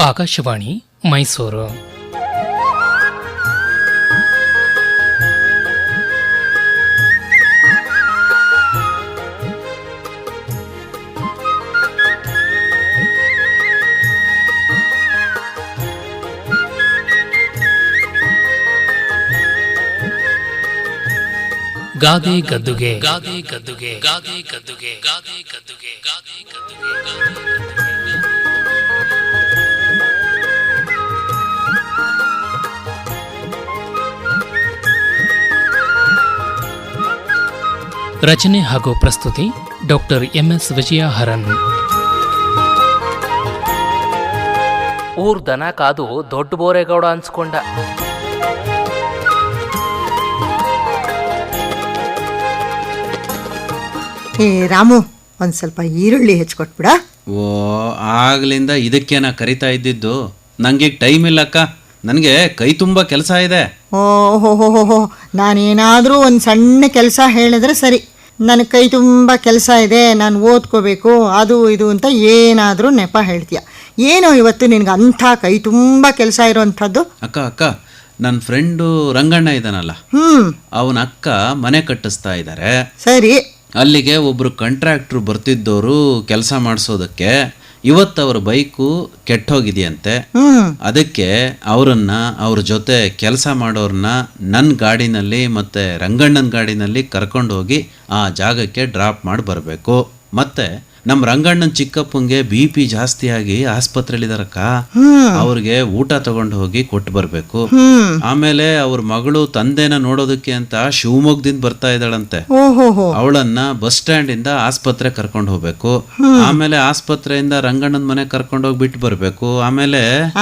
ಆಕಾಶವಾಣಿ ಮೈಸೂರು. ಗಾದೆ ಗದ್ದುಗೆ ಗಾದೆ ಗದ್ದುಗೆ ಗಾದೆ ಗದ್ದುಗೆ ಗಾದೆ ಗದ್ದುಗೆ ಗಾದೆ ಗದ್ದುಗೆ. ರಚನೆ ಹಾಗೂ ಪ್ರಸ್ತುತಿ ಡಾಕ್ಟರ್ MS ವಿಜಯ ಹರನ್. ಊರ್ ದನ ಕಾದು ದೊಡ್ಡ ಬೋರೇಗೌಡ ಅನ್ಸ್ಕೊಂಡ. ರಾಮು, ಒಂದ್ ಸ್ವಲ್ಪ ಈರುಳ್ಳಿ ಹೆಚ್ಚಿಕೊಟ್ಬಿಡ. ಓ, ಆಗ್ಲಿಂದ ಇದಕ್ಕೆ ನಾ ಕರಿತಾ ಇದ್ದಿದ್ದು. ನಂಗೆ ಟೈಮ್ ಇಲ್ಲಕ್ಕ, ನನಗೆ ಕೈ ತುಂಬ ಕೆಲಸ ಇದೆ. ಓಹೋ, ನಾನೇನಾದರೂ ಒಂದು ಸಣ್ಣ ಕೆಲಸ ಹೇಳಿದ್ರೆ ಸರಿ, ನನಗೆ ಕೈ ತುಂಬ ಕೆಲಸ ಇದೆ, ನಾನು ಓದ್ಕೋಬೇಕು, ಅದು ಇದು ಅಂತ ಏನಾದರೂ ನೆಪ ಹೇಳ್ತೀಯ. ಏನೋ ಇವತ್ತು ನಿನಗೆ ಅಂಥ ಕೈ ತುಂಬ ಕೆಲಸ ಇರೋವಂಥದ್ದು? ಅಕ್ಕ, ನನ್ನ ಫ್ರೆಂಡು ರಂಗಣ್ಣ ಇದ್ದಾನಲ್ಲ, ಅವನ ಅಕ್ಕ ಮನೆ ಕಟ್ಟಿಸ್ತಾ ಇದ್ದಾರೆ. ಸರಿ. ಅಲ್ಲಿಗೆ ಒಬ್ರು ಕಾಂಟ್ರಾಕ್ಟ್ರು ಬರ್ತಿದ್ದವರು ಕೆಲಸ ಮಾಡಿಸೋದಕ್ಕೆ. ಇವತ್ತು ಅವ್ರ ಬೈಕು ಕೆಟ್ಟೋಗಿದೆಯಂತೆ. ಅದಕ್ಕೆ ಅವ್ರ ಜೊತೆ ಕೆಲಸ ಮಾಡೋರನ್ನ ನನ್ನ ಗಾಡಿನಲ್ಲಿ ಮತ್ತೆ ರಂಗಣ್ಣನ ಗಾಡಿನಲ್ಲಿ ಕರ್ಕೊಂಡು ಹೋಗಿ ಆ ಜಾಗಕ್ಕೆ ಡ್ರಾಪ್ ಮಾಡಿ ಬರಬೇಕು. ಮತ್ತೆ ನಮ್ಮ ರಂಗಣ್ಣನ ಚಿಕ್ಕಪ್ಪಂಗೆ BP ಜಾಸ್ತಿಯಾಗಿ ಆಸ್ಪತ್ರೆಯಲ್ಲಿದ್ದಾರಕ್ಕ. ಅವ್ರಿಗೆ ಊಟ ತಗೊಂಡು ಹೋಗಿ ಕೊಟ್ಟು ಬರಬೇಕು. ಆಮೇಲೆ ಅವ್ರ ಮಗಳು ತಂದೆನ ನೋಡೋದಕ್ಕೆ ಅಂತ ಶಿವಮೊಗ್ಗದಿಂದ ಬರ್ತಾ ಇದ್ದಾಳಂತೆ. ಅವಳನ್ನ ಬಸ್ ಸ್ಟ್ಯಾಂಡ್ ಇಂದ ಆಸ್ಪತ್ರೆ ಕರ್ಕೊಂಡು ಹೋಗ್ಬೇಕು. ಆಮೇಲೆ ಆಸ್ಪತ್ರೆಯಿಂದ ರಂಗಣ್ಣನ ಮನೆ ಕರ್ಕೊಂಡು ಹೋಗಿ ಬಿಟ್ಟು ಬರ್ಬೇಕು.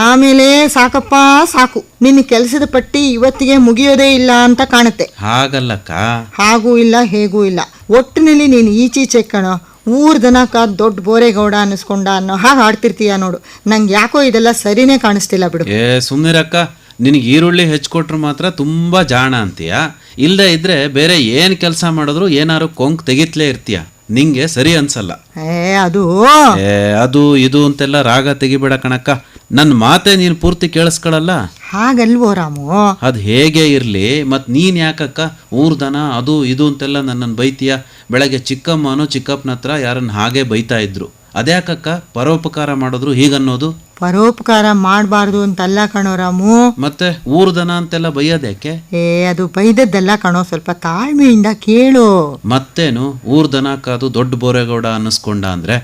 ಆಮೇಲೆ ಸಾಕಪ್ಪ ಸಾಕು, ನಿನ್ನ ಕೆಲಸದ ಪಟ್ಟಿ ಇವತ್ತಿಗೆ ಮುಗಿಯೋದೇ ಇಲ್ಲ ಅಂತ ಕಾಣುತ್ತೆ. ಹಾಗಲ್ಲಕ್ಕ, ಹಾಗೂ ಇಲ್ಲ ಹೇಗೂ ಇಲ್ಲ, ಒಟ್ಟಿನಲ್ಲಿ ನೀನು ಈಚೀಚೆ ಕಣೋ. ಊರ್ ದನಕ ದೊಡ್ಡ ಬೋರೇಗೌಡ ಅನ್ನಿಸ್ಕೊಂಡ ಅನ್ನೋ ಹಾಗೆ ಆಡ್ತಿರ್ತೀಯ ನೋಡು. ನಂಗೆ ಯಾಕೋ ಇದೆಲ್ಲ ಸರಿನೇ ಕಾಣಿಸ್ತಿಲ್ಲ ಬಿಡು. ಸುಮ್ನಿರಕ್ಕ, ನಿನಗೆ ಈರುಳ್ಳಿ ಹೆಚ್ಚಿಕೊಟ್ರು ಮಾತ್ರ ತುಂಬಾ ಜಾಣ ಅಂತೀಯ. ಇಲ್ಲದೆ ಇದ್ರೆ ಬೇರೆ ಏನ್ ಕೆಲಸ ಮಾಡಿದ್ರು ಏನಾರು ಕೊಂಕ್ ತೆಗಿತ್ಲೇ ಇರ್ತೀಯ. ನಿಂಗೆ ಸರಿ ಅನ್ಸಲ್ಲ. ಅದು ಇದು ಅಂತೆಲ್ಲ ರಾಗ ತೆಗಿಬೇಡ ಕಣಕ್ಕ. ನನ್ನ ಮಾತೆ ನೀನು ಪೂರ್ತಿ ಕೇಳಿಸ್ಕೊಳಲ್ಲ. ಹಾಗಲ್ವೋ ರಾಮು? ಅದು ಹೇಗೆ ಇರ್ಲಿ, ಮತ್ ನೀನ್ ಯಾಕಕ್ಕ ಊರ್ದನ ಅದು ಇದು ಅಂತೆಲ್ಲ ನನ್ನನ್ನು ಬೈತೀಯ? ಬೆಳಗ್ಗೆ ಚಿಕ್ಕಮ್ಮನೋ ಚಿಕ್ಕಪ್ಪನ ಹತ್ರ ಯಾರನ್ನ ಹಾಗೆ ಬೈತಾ ಇದ್ರು. ಅದ್ಯಾಕಕ್ಕ ಪರೋಪಕಾರ ಮಾಡಿದ್ರು ಹೀಗನ್ನೋದು? ಪರೋಪಕಾರ ಮಾಡಬಾರ್ದು ಅಂತಲ್ಲ ಕಣೋ ರಾಮು. ಮತ್ತೆ ಊರ್ದನ ಅಂತೆಲ್ಲ ಬೈಯೋದ್ಯಾಕೆ? ಅದು ಬೈದದ್ದಲ್ಲ ಕಣೋ, ಸ್ವಲ್ಪ ತಾಳ್ಮೆಯಿಂದ ಕೇಳು. ಮತ್ತೇನು ಊರ್ದನ ಕಾದು ದೊಡ್ಡ ಬೋರೇಗೌಡ ಅನ್ನಿಸ್ಕೊಂಡ ಅಂದ್ರೆ?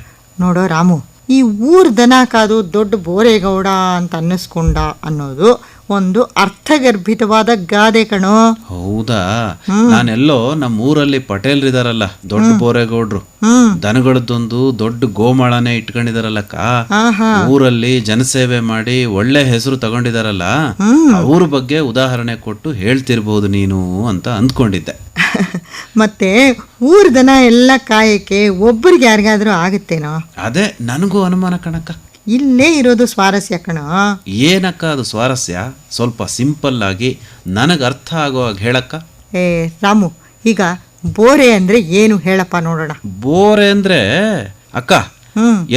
ನೋಡೋ ರಾಮು, ಈ ಊರ್ ದನ ಕಾದು ದೊಡ್ಡ ಬೋರೇಗೌಡ ಅಂತ ಅನ್ನಿಸ್ಕೊಂಡ ಅನ್ನೋದು ಒಂದು ಅರ್ಥಗರ್ಭಿತವಾದ ಗಾದೆ ಕಣೋ. ಹೌದಾ? ನಾನೆಲ್ಲೋ ನಮ್ಮ ಊರಲ್ಲಿ ಪಟೇಲ್ರಿದಾರಲ್ಲ, ದೊಡ್ಡ ಬೋರೇಗೌಡ್ರು, ದನಗಳದ್ದೊಂದು ದೊಡ್ಡ ಗೋಮಾಳನೆ ಇಟ್ಕೊಂಡಿದಾರಲ್ಲಕ್ಕ. ಊರಲ್ಲಿ ಜನಸೇವೆ ಮಾಡಿ ಒಳ್ಳೆ ಹೆಸರು ತಗೊಂಡಿದಾರಲ್ಲ, ಅವ್ರ ಬಗ್ಗೆ ಉದಾಹರಣೆ ಕೊಟ್ಟು ಹೇಳ್ತಿರ್ಬೋದು ನೀನು ಅಂತ ಅಂದ್ಕೊಂಡಿದ್ದೆ. ಮತ್ತೆ ಊರ್ ದನ ಎಲ್ಲ ಕಾಯಕ್ಕೆ ಒಬ್ಬರಿಗೆ ಯಾರಿಗಾದ್ರೂ ಆಗುತ್ತೇನೋ? ಅದೇ ನನಗೂ ಅನುಮಾನ ಕಣಕ್ಕ. ಇಲ್ಲೇ ಇರೋದು ಸ್ವಾರಸ್ಯ ಕಣ. ಏನಕ್ಕ ಅದು ಸ್ವಾರಸ್ಯ? ಸ್ವಲ್ಪ ಸಿಂಪಲ್ ಆಗಿ ನನಗೆ ಅರ್ಥ ಆಗುವಾಗ ಹೇಳಕ್ಕ. ರಾಮು, ಈಗ ಬೋರೆ ಅಂದ್ರೆ ಏನು ಹೇಳಪ್ಪ ನೋಡೋಣ. ಬೋರೆ ಅಂದ್ರೆ ಅಕ್ಕ,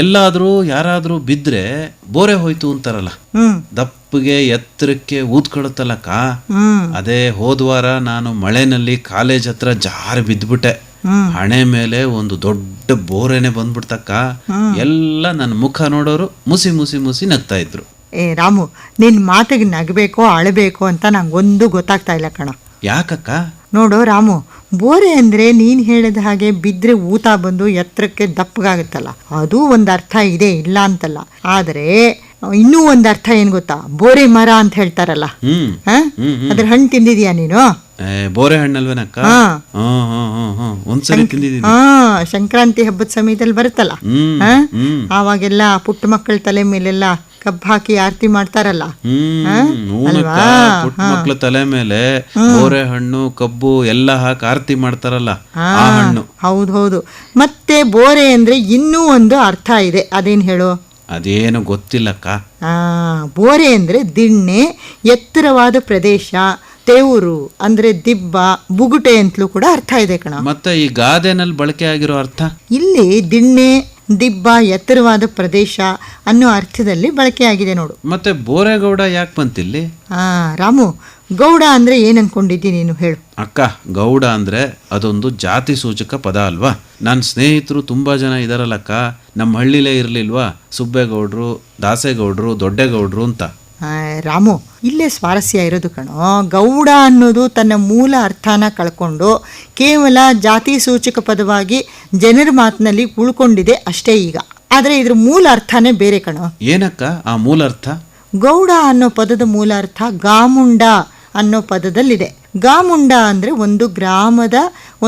ಎಲ್ಲಾದ್ರೂ ಯಾರಾದ್ರೂ ಬಿದ್ರೆ ಬೋರೆ ಹೋಯ್ತು ಅಂತಾರಲ್ಲ, ದಪ್ಪಗೆ ಎತ್ತರಕ್ಕೆ ಊದ್ಕೊಳತ್ತಲ್ಲಕ್ಕ. ಅದೇ ಹೋದ್ವಾರ ನಾನು ಮಳೆನಲ್ಲಿ ಕಾಲೇಜ್ ಹತ್ರ ಜಾರಿ ಬಿದ್ಬಿಟ್ಟೆ. ಹಣೆ ಮೇಲೆ ಒಂದು ದೊಡ್ಡ ಬೋರೆನೆ ಬಂದ್ಬಿಡ್ತಕ್ಕ. ಎಲ್ಲ ನನ್ನ ಮುಖ ನೋಡೋರು ಮುಸಿ ಮುಸಿ ಮುಸಿ ನಗ್ತಾ ಇದ್ರು. ರಾಮು, ನಿನ್ ಮಾತಿಗೆ ನಗಬೇಕೋ ಅಳಬೇಕೋ ಅಂತ ನಂಗೊಂದು ಗೊತ್ತಾಗ್ತಾ ಇಲ್ಲ ಕಣ. ಯಾಕಕ್ಕ? ನೋಡೋ ರಾಮು, ಬೋರೆ ಅಂದ್ರೆ ನೀನ್ ಹೇಳಿದ ಹಾಗೆ ಬಿದ್ರೆ ಊತ ಬಂದು ಎತ್ತರಕ್ಕೆ ದಪ್ಪಗಾಗುತ್ತಲ್ಲ, ಅದು ಒಂದು ಅರ್ಥ ಇದೆ, ಇಲ್ಲ ಅಂತಲ್ಲ. ಆದ್ರೆ ಇನ್ನೂ ಒಂದು ಅರ್ಥ ಏನ್ ಗೊತ್ತಾ? ಬೋರೆ ಮರ ಅಂತ ಹೇಳ್ತಾರಲ್ಲ, ಅದ್ರ ಹಣ್ಣು ತಿಂದಿದ್ಯಾ ನೀನು? ಬೋರೆ ಹಣ್ಣಲ್ವೇನಕ್ಕ? ಒಂದ್ಸರಿ ತಿಂದಿದ್ದೀನಿ. ಸಂಕ್ರಾಂತಿ ಹಬ್ಬದ ಸಮಯದಲ್ಲಿ ಬರುತ್ತಲ್ಲ, ಆವಾಗೆಲ್ಲ ಪುಟ್ಟ ಮಕ್ಕಳ ತಲೆ ಮೇಲೆಲ್ಲ ಕಬ್ಬು ಹಾಕಿ ಆರತಿ ಮಾಡ್ತಾರಲ್ಲ. ಪುಟ್ಟ ಮಕ್ಕಳ ತಲೆ ಮೇಲೆ ಬೋರೆ ಹಣ್ಣು ಕಬ್ಬು ಎಲ್ಲ ಹಾಕಿ ಆರತಿ ಮಾಡ್ತಾರಲ್ಲ, ಆ ಹಣ್ಣು. ಹೌದು. ಮತ್ತೆ ಬೋರೆ ಅಂದ್ರೆ ಇನ್ನೂ ಒಂದು ಅರ್ಥ ಇದೆ, ಅದೇನ್ ಹೇಳು? ಅದೇನು ಗೊತ್ತಿಲ್ಲಕ್ಕ. ಬೋರೆ ಅಂದ್ರೆ ದಿಣ್ಣೆ, ಎತ್ತರವಾದ ಪ್ರದೇಶ, ತೇವರು ಅಂದ್ರೆ ದಿಬ್ಬ, ಬುಗುಟೆ ಅಂತಲೂ ಕೂಡ ಅರ್ಥ ಇದೆ ಕಣ. ಮತ್ತೆ ಈ ಗಾದೆನಲ್ಲಿ ಬಳಕೆ ಆಗಿರೋ ಅರ್ಥ? ಇಲ್ಲಿ ದಿಣ್ಣೆ, ದಿಬ್ಬ, ಎತ್ತರವಾದ ಪ್ರದೇಶ ಅನ್ನೋ ಅರ್ಥದಲ್ಲಿ ಬಳಕೆಯಾಗಿದೆ ನೋಡು. ಮತ್ತೆ ಬೋರೇಗೌಡ ಯಾಕೆ ಬಂತಿಲ್ಲಿ? ರಾಮು, ಗೌಡ ಅಂದ್ರೆ ಏನ್ ಅನ್ಕೊಂಡಿದ್ದೀನಿ ನೀನು ಹೇಳು. ಅಕ್ಕ, ಗೌಡ ಅಂದ್ರೆ ಅದೊಂದು ಜಾತಿ ಸೂಚಕ ಪದ ಅಲ್ವಾ? ನನ್ನ ಸ್ನೇಹಿತರು ತುಂಬಾ ಜನ ಇದಾರಲ್ಲಕ್ಕ, ನಮ್ಮ ಹಳ್ಳಿಲೇ ಇರ್ಲಿಲ್ವಾ ಸುಬ್ಬೇಗೌಡ್ರು, ದಾಸೇಗೌಡ್ರು, ದೊಡ್ಡೇಗೌಡ್ರು ಅಂತ. ರಾಮು, ಇಲ್ಲೇ ಸ್ವಾರಸ್ಯ ಇರೋದು ಕಣೋ. ಗೌಡ ಅನ್ನೋದು ತನ್ನ ಮೂಲ ಅರ್ಥನ ಕಳ್ಕೊಂಡು ಕೇವಲ ಜಾತಿ ಸೂಚಕ ಪದವಾಗಿ ಜನರ ಮಾತಿನಲ್ಲಿ ಉಳ್ಕೊಂಡಿದೆ ಅಷ್ಟೇ ಈಗ. ಆದರೆ ಇದ್ರ ಮೂಲ ಅರ್ಥನೇ ಬೇರೆ ಕಣೋ. ಏನಕ್ಕ ಆ ಮೂಲ ಅರ್ಥ? ಗೌಡ ಅನ್ನೋ ಪದದ ಮೂಲ ಅರ್ಥ ಗಾಮುಂಡ ಅನ್ನೋ ಪದದಲ್ಲಿದೆ. ಗಾಮುಂಡ ಅಂದ್ರೆ ಒಂದು ಗ್ರಾಮದ,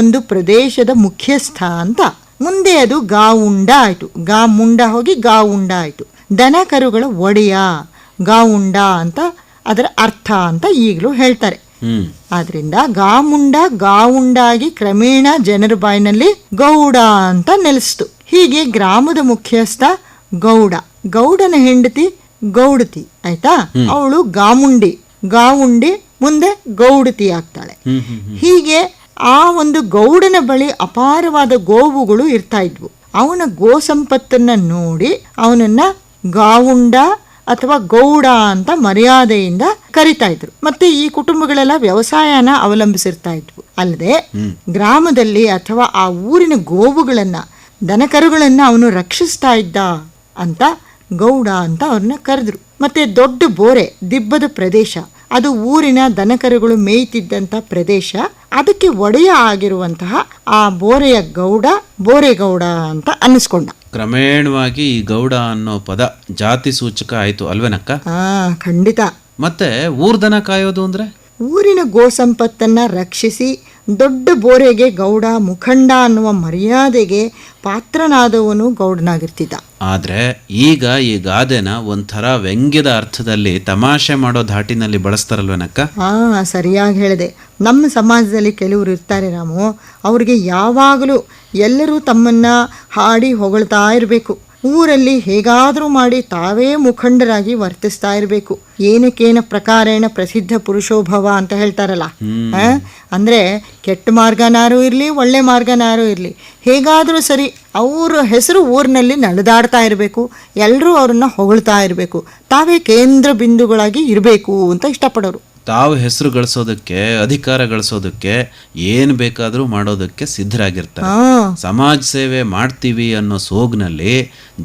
ಒಂದು ಪ್ರದೇಶದ ಮುಖ್ಯಸ್ಥ ಅಂತ. ಮುಂದೆ ಅದು ಗಾವುಂಡ ಆಯ್ತು. ಗಾಮುಂಡ ಹೋಗಿ ಗಾವುಂಡ ಆಯ್ತು. ದನ ಕರುಗಳ ಒಡೆಯ, ಗಾವುಂಡ ಅಂತ ಅದರ ಅರ್ಥ ಅಂತ ಈಗಲೂ ಹೇಳ್ತಾರೆ. ಆದ್ರಿಂದ ಗಾಮುಂಡ ಗಾವುಂಡಾಗಿ ಕ್ರಮೇಣ ಜನರ ಬಾಯಿನಲ್ಲಿ ಗೌಡ ಅಂತ ನೆಲೆಸ್ತು. ಹೀಗೆ ಗ್ರಾಮದ ಮುಖ್ಯಸ್ಥ ಗೌಡ, ಗೌಡನ ಹೆಂಡತಿ ಗೌಡತಿ, ಆಯ್ತಾ? ಅವಳು ಗಾವುಂಡಿ ಮುಂದೆ ಗೌಡತಿ ಆಗ್ತಾಳೆ. ಹೀಗೆ ಆ ಒಂದು ಗೌಡನ ಬಳಿ ಅಪಾರವಾದ ಗೋವುಗಳು ಇರ್ತಾ ಇದ್ವು. ಅವನ ಗೋ ಸಂಪತ್ತನ್ನ ನೋಡಿ ಅವನನ್ನ ಗಾವುಂಡ ಅಥವಾ ಗೌಡ ಅಂತ ಮರ್ಯಾದೆಯಿಂದ ಕರಿತಾ ಇದ್ರು. ಮತ್ತೆ ಈ ಕುಟುಂಬಗಳೆಲ್ಲ ವ್ಯವಸಾಯನ ಅವಲಂಬಿಸಿರ್ತಾ ಇದ್ವು. ಅಲ್ಲದೆ ಗ್ರಾಮದಲ್ಲಿ ಅಥವಾ ಆ ಊರಿನ ಗೋವುಗಳನ್ನ, ದನಕರುಗಳನ್ನ ಅವನು ರಕ್ಷಿಸ್ತಾ ಇದ್ದ ಅಂತ ಗೌಡ ಅಂತ ಅವ್ರನ್ನ ಕರೆದ್ರು. ಮತ್ತೆ ದೊಡ್ಡ ಬೋರೆ, ದಿಬ್ಬದ ಪ್ರದೇಶ, ಅದು ಊರಿನ ದನಕರುಗಳು ಮೇಯ್ತಿದ್ದಂಥ ಪ್ರದೇಶ. ಅದಕ್ಕೆ ಒಡೆಯ ಆಗಿರುವಂತಹ ಆ ಬೋರೆಯ ಗೌಡ ಬೋರೆಗೌಡ ಅಂತ ಅನ್ನಿಸ್ಕೊಂಡ. ಕ್ರಮೇಣವಾಗಿ ಈ ಗೌಡ ಅನ್ನೋ ಪದ ಜಾತಿ ಸೂಚಕ ಆಯ್ತು ಅಲ್ವೇನಕ್ಕ? ಖಂಡಿತ. ಮತ್ತೆ ಊರ್ದನ ಕಾಯೋದು ಅಂದ್ರೆ? ಊರಿನ ಗೋ ಸಂಪತ್ತನ್ನ ರಕ್ಷಿಸಿ ದೊಡ್ಡ ಬೋರೆಗೆ ಗೌಡ, ಮುಖಂಡ ಅನ್ನುವ ಮರ್ಯಾದೆಗೆ ಪಾತ್ರನಾದವನು ಗೌಡನಾಗಿರ್ತಿದ್ದ. ಆದ್ರೆ ಈಗ ಈ ಗಾದೆನ ಒಂಥರ ವ್ಯಂಗ್ಯದ ಅರ್ಥದಲ್ಲಿ, ತಮಾಷೆ ಮಾಡೋ ಧಾಟಿನಲ್ಲಿ ಬಳಸ್ತಾರಲ್ವೇನಕ್ಕ? ಸರಿಯಾಗಿ ಹೇಳಿದೆ. ನಮ್ಮ ಸಮಾಜದಲ್ಲಿ ಕೆಲವರು ಇರ್ತಾರೆ ರಾಮು, ಅವ್ರಿಗೆ ಯಾವಾಗಲೂ ಎಲ್ಲರೂ ತಮ್ಮನ್ನ ಹಾಡಿ ಹೊಗಳ್ತಾ ಇರಬೇಕು. ಊರಲ್ಲಿ ಹೇಗಾದರೂ ಮಾಡಿ ತಾವೇ ಮುಖಂಡರಾಗಿ ವರ್ತಿಸ್ತಾ ಇರಬೇಕು. ಏನಕ್ಕೇನ ಪ್ರಕಾರೇಣ ಪ್ರಸಿದ್ಧ ಪುರುಷೋಭವ ಅಂತ ಹೇಳ್ತಾರಲ್ಲ, ಅಂದ್ರೆ ಕೆಟ್ಟ ಮಾರ್ಗನಾರು ಇರಲಿ, ಒಳ್ಳೆ ಮಾರ್ಗನಾರು ಇರಲಿ, ಹೇಗಾದರೂ ಸರಿ ಅವ್ರ ಹೆಸರು ಊರಿನಲ್ಲಿ ನಡೆದಾಡ್ತಾ ಇರಬೇಕು. ಎಲ್ಲರೂ ಅವ್ರನ್ನ ಹೊಗಳ್ತಾ ಇರಬೇಕು. ತಾವೇ ಕೇಂದ್ರ ಬಿಂದುಗಳಾಗಿ ಇರಬೇಕು ಅಂತ ಇಷ್ಟಪಡೋರು. ತಾವು ಹೆಸರು ಗಳಿಸೋದಕ್ಕೆ, ಅಧಿಕಾರ ಗಳಿಸೋದಕ್ಕೆ ಏನ್ ಬೇಕಾದ್ರೂ ಮಾಡೋದಕ್ಕೆ ಸಿದ್ಧರಾಗಿರ್ತಾರೆ. ಸಮಾಜ ಸೇವೆ ಮಾಡ್ತೀವಿ ಅನ್ನೋ ಸೋಗ್ನಲ್ಲಿ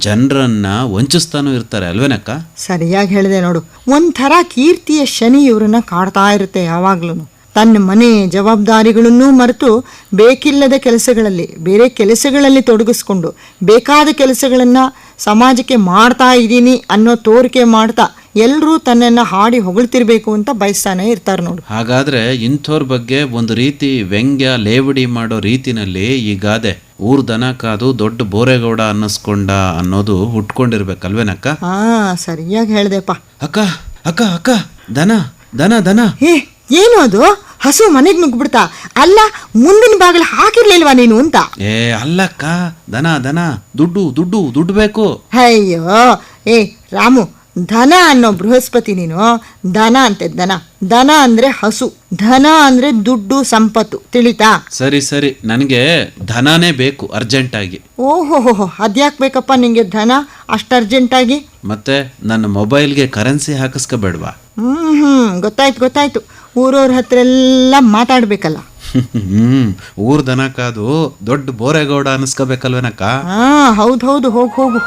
ಜನರನ್ನ ವಂಚಿಸ್ತಾನೂ ಇರ್ತಾರೆ ಅಲ್ವೇನಕ್ಕ? ಸರಿಯಾಗಿ ಹೇಳಿದೆ ನೋಡು. ಒಂಥರ ಕೀರ್ತಿಯ ಶನಿ ಇವ್ರನ್ನ ಕಾಡ್ತಾ ಇರುತ್ತೆ ಯಾವಾಗ್ಲೂ. ತನ್ನ ಮನೆ ಜವಾಬ್ದಾರಿಗಳನ್ನೂ ಮರೆತು ಬೇಕಿಲ್ಲದ ಕೆಲಸಗಳಲ್ಲಿ, ಬೇರೆ ಕೆಲಸಗಳಲ್ಲಿ ತೊಡಗಿಸ್ಕೊಂಡು ಬೇಕಾದ ಕೆಲಸಗಳನ್ನ ಸಮಾಜಕ್ಕೆ ಮಾಡ್ತಾ ಇದ್ದೀನಿ ಅನ್ನೋ ತೋರಿಕೆ ಮಾಡ್ತಾ ಎಲ್ಲರೂ ತನ್ನನ್ನು ಹಾಡಿ ಹೊಗಳ್ತಿರ್ಬೇಕು ಅಂತ ಬಯಸ್ತಾನೆ ಇರ್ತಾರೆ ನೋಡು. ಹಾಗಾದ್ರೆ ಇಂಥವ್ರ ಬಗ್ಗೆ ಒಂದು ರೀತಿ ವ್ಯಂಗ್ಯ ಲೇವಡಿ ಮಾಡೋ ರೀತಿನಲ್ಲಿ ಈ ಗಾದೆ ಊರ್ ದನ ಕಾದು ದೊಡ್ಡ ಬೋರೆಗೌಡ ಅನ್ನಿಸ್ಕೊಂಡ ಅನ್ನೋದು ಹುಟ್ಕೊಂಡಿರ್ಬೇಕಲ್ವೇನಕ್ಕ? ಸರಿಯಾಗಿ ಹೇಳ್ದೆಪ್ಪ. ಅಕ್ಕ ಅಕ್ಕ ಅಕ್ಕ, ದನ ದನ ದನ. ಏನು ಅದು? ಹಸು ಮನೆಗೆ ನುಗ್ಬಿಡ್ತಾ? ಅಲ್ಲ, ಮುಂದಿನ ಬಾಗಿಲು ಹಾಕಿರ್ಲಿಲ್ವಾ ನೀನು ಅಂತ? ಅಲ್ಲಕ್ಕ, ದನ ದನ, ದುಡ್ಡು ದುಡ್ಡು ದುಡ್ಡು ಬೇಕು. ಅಯ್ಯೋ ರಾಮು, ಧನ ಅನ್ನೋ ಬೃಹಸ್ಪತಿ ನೀನು. ದನ ಅಂತೆ ದನ. ದನ ಅಂದ್ರೆ ಹಸು, ಧನ ಅಂದ್ರೆ ದುಡ್ಡು, ಸಂಪತ್ತು. ತಿಳಿತಾ? ಸರಿ ಸರಿ, ನನಗೆ ಧನನೇ ಬೇಕು ಅರ್ಜೆಂಟಾಗಿ. ಓಹೋ, ಅದ್ಯಾಕ್ ಬೇಕಪ್ಪ ನಿಂಗೆ ಧನ ಅಷ್ಟು ಅರ್ಜೆಂಟಾಗಿ? ಮತ್ತೆ ನನ್ನ ಮೊಬೈಲ್ಗೆ ಕರೆನ್ಸಿ ಹಾಕಿಸ್ಕೋಬೇಡ್ವಾ? ಗೊತ್ತಾಯ್ತು. ಊರವ್ರ ಹತ್ರ ಎಲ್ಲ ಮಾತಾಡ್ಬೇಕಲ್ಲ. ಊರ್ ದನ ಕಾದು ದೊಡ್ಡ ಬೋರೆಗೌಡ ಅನಿಸ್ಕೋಬೇಕಲ್ವೇನಕ್ಕ? ಹೌದು, ಹೋಗು.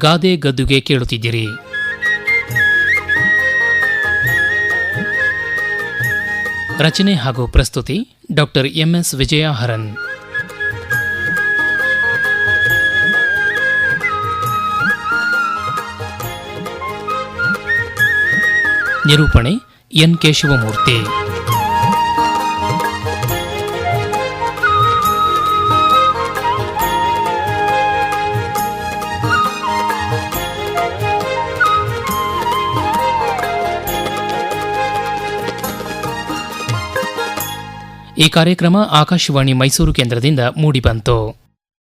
ಗಾದೆ ಗದ್ದುಗೆ ಕೇಳುತ್ತಿದ್ದೀರಿ. ರಚನೆ ಹಾಗೂ ಪ್ರಸ್ತುತಿ ಡಾಕ್ಟರ್ MS ವಿಜಯ ಹರನ್. ನಿರೂಪಣೆ NK ಶಿವಮೂರ್ತಿ. ಈ ಕಾರ್ಯಕ್ರಮ ಆಕಾಶವಾಣಿ ಮೈಸೂರು ಕೇಂದ್ರದಿಂದ ಮೂಡಿಬಂತು.